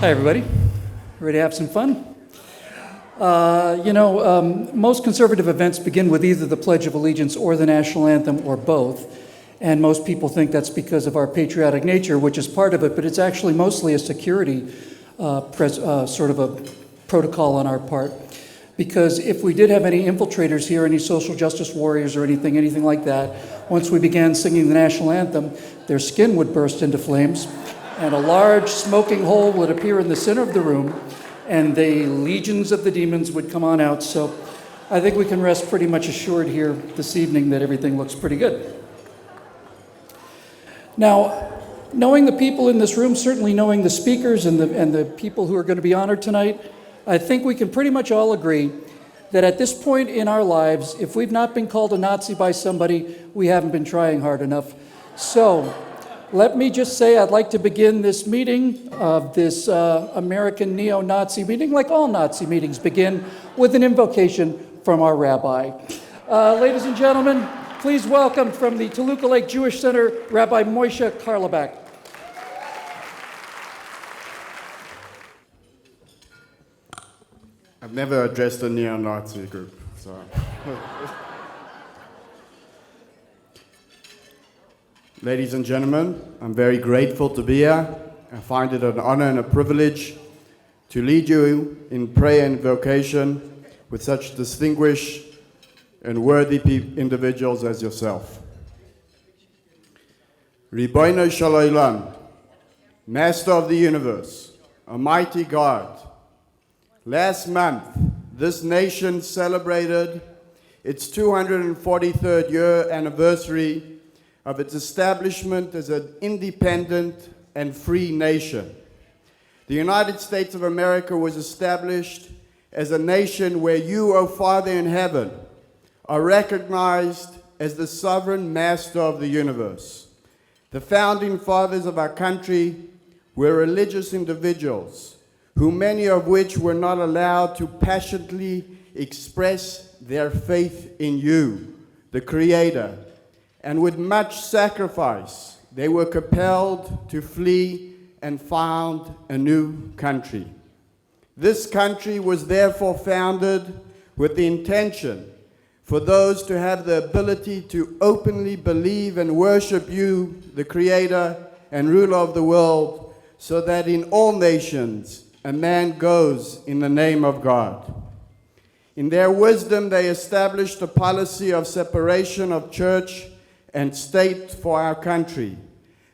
Hi, everybody. Ready to have some fun? Most conservative events begin with either the Pledge of Allegiance or the national anthem or both. And most people think that's because of our patriotic nature, which is part of it, but it's actually mostly a security sort of a protocol on our part. Because if we did have any infiltrators here, any social justice warriors or anything like that, once we began singing the national anthem, their skin would burst into flames, and a large smoking hole would appear in the center of the room, and the legions of the demons would come on out. So I think we can rest pretty much assured here this evening that everything looks pretty good. Now, knowing the people in this room, certainly knowing the speakers and the people who are going to be honored tonight, I think we can pretty much all agree that at this point in our lives, if we've not been called a Nazi by somebody, we haven't been trying hard enough. So let me just say I'd like to begin this meeting of this American neo-Nazi meeting, like all Nazi meetings begin, with an invocation from our rabbi. Ladies and gentlemen, please welcome from the Toluca Lake Jewish Center, Rabbi Moshe Carlebach. I've never addressed a neo-Nazi group, so. Ladies and gentlemen, I'm very grateful to be here. I find it an honor and a privilege to lead you in prayer and invocation with such distinguished and worthy individuals as yourself. Ribono Shel Olam, Master of the Universe, Almighty God. Last month, this nation celebrated its 243rd year anniversary of its establishment as an independent and free nation. The United States of America was established as a nation where you, O Father in heaven, are recognized as the sovereign master of the universe. The founding fathers of our country were religious individuals, who many of which were not allowed to passionately express their faith in you, the Creator, and with much sacrifice, they were compelled to flee and found a new country. This country was therefore founded with the intention for those to have the ability to openly believe and worship you, the Creator and ruler of the world, so that in all nations a man goes in the name of God. In their wisdom, they established a policy of separation of church and state for our country.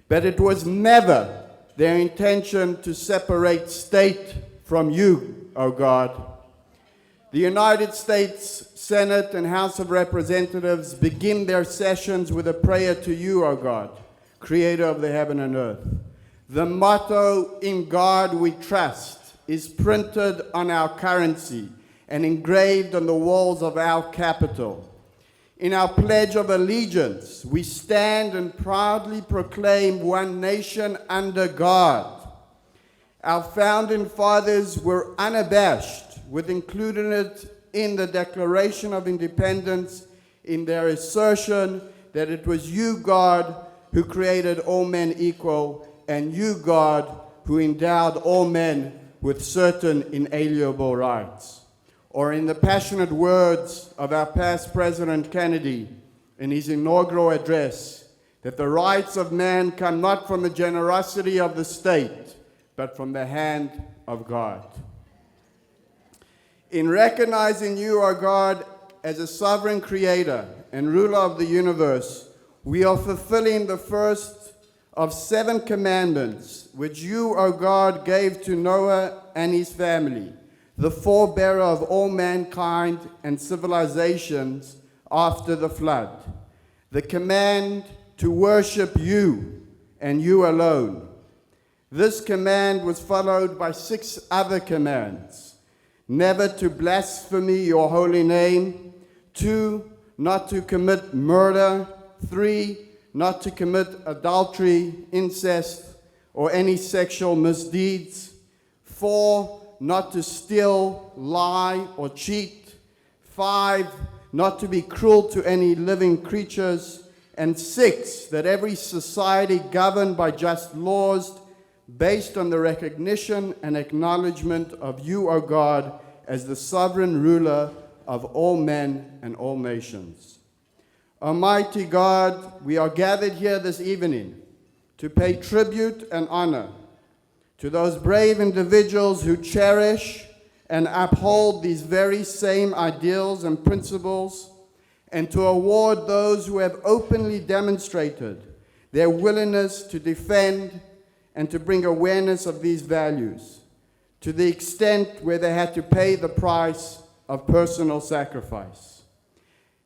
But it was never their intention to separate state from you, O God. The United States Senate and House of Representatives begin their sessions with a prayer to you, O God, Creator of the heaven and earth. The motto, "In God we trust," is printed on our currency and engraved on the walls of our capital. In our Pledge of Allegiance, we stand and proudly proclaim one nation under God. Our founding fathers were unabashed with including it in the Declaration of Independence in their assertion that it was you, God, who created all men equal, and you, God, who endowed all men with certain inalienable rights. Or in the passionate words of our past President Kennedy in his inaugural address, that the rights of man come not from the generosity of the state, but from the hand of God. In recognizing you, our God, as a sovereign creator and ruler of the universe, we are fulfilling the first of 7 commandments, which you, O God, gave to Noah and his family, the forebearer of all mankind and civilizations after the flood. The command to worship you and you alone. This command was followed by 6 other commands. Never to blaspheme your holy name. 2, not to commit murder. 3, not to commit adultery, incest, or any sexual misdeeds. 4, not to steal, lie, or cheat. 5, not to be cruel to any living creatures. And 6, that every society governed by just laws based on the recognition and acknowledgement of you, O God, as the sovereign ruler of all men and all nations. Almighty God, we are gathered here this evening to pay tribute and honor to those brave individuals who cherish and uphold these very same ideals and principles, and to award those who have openly demonstrated their willingness to defend and to bring awareness of these values, to the extent where they had to pay the price of personal sacrifice.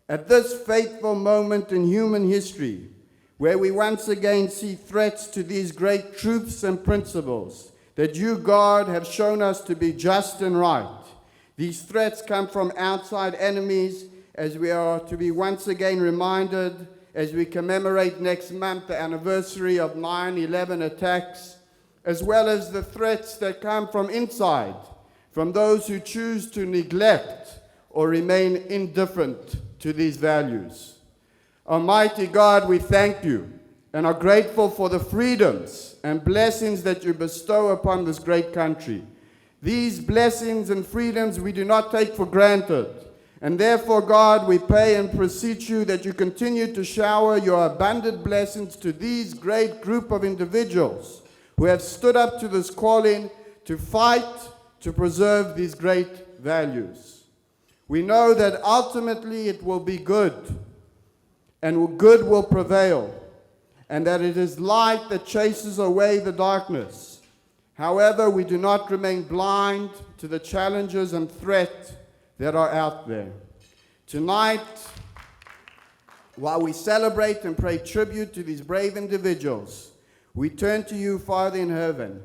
At this fateful moment in human history, where we once again see threats to these great truths and principles that you, God, have shown us to be just and right. These threats come from outside enemies, as we are to be once again reminded as we commemorate next month the anniversary of 9/11 attacks, as well as the threats that come from inside, from those who choose to neglect or remain indifferent to these values. Almighty God, we thank you and are grateful for the freedoms and blessings that you bestow upon this great country. These blessings and freedoms we do not take for granted, and therefore, God, we pray and beseech you that you continue to shower your abundant blessings to these great group of individuals who have stood up to this calling to fight to preserve these great values. We know that ultimately it will be good, and good will prevail, and that it is light that chases away the darkness. However, we do not remain blind to the challenges and threats that are out there. Tonight, while we celebrate and pay tribute to these brave individuals, we turn to you, Father in heaven,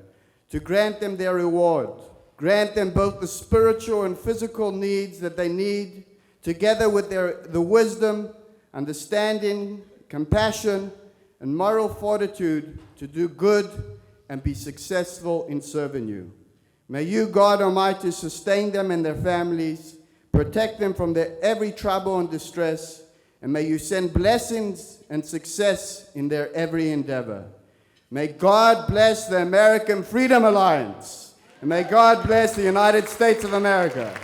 to grant them their reward. Grant them both the spiritual and physical needs that they need, together with the wisdom, understanding, compassion, and moral fortitude to do good and be successful in serving you. May you, God Almighty, sustain them and their families, protect them from every trouble and distress, and may you send blessings and success in their every endeavor. May God bless the American Freedom Alliance, and may God bless the United States of America.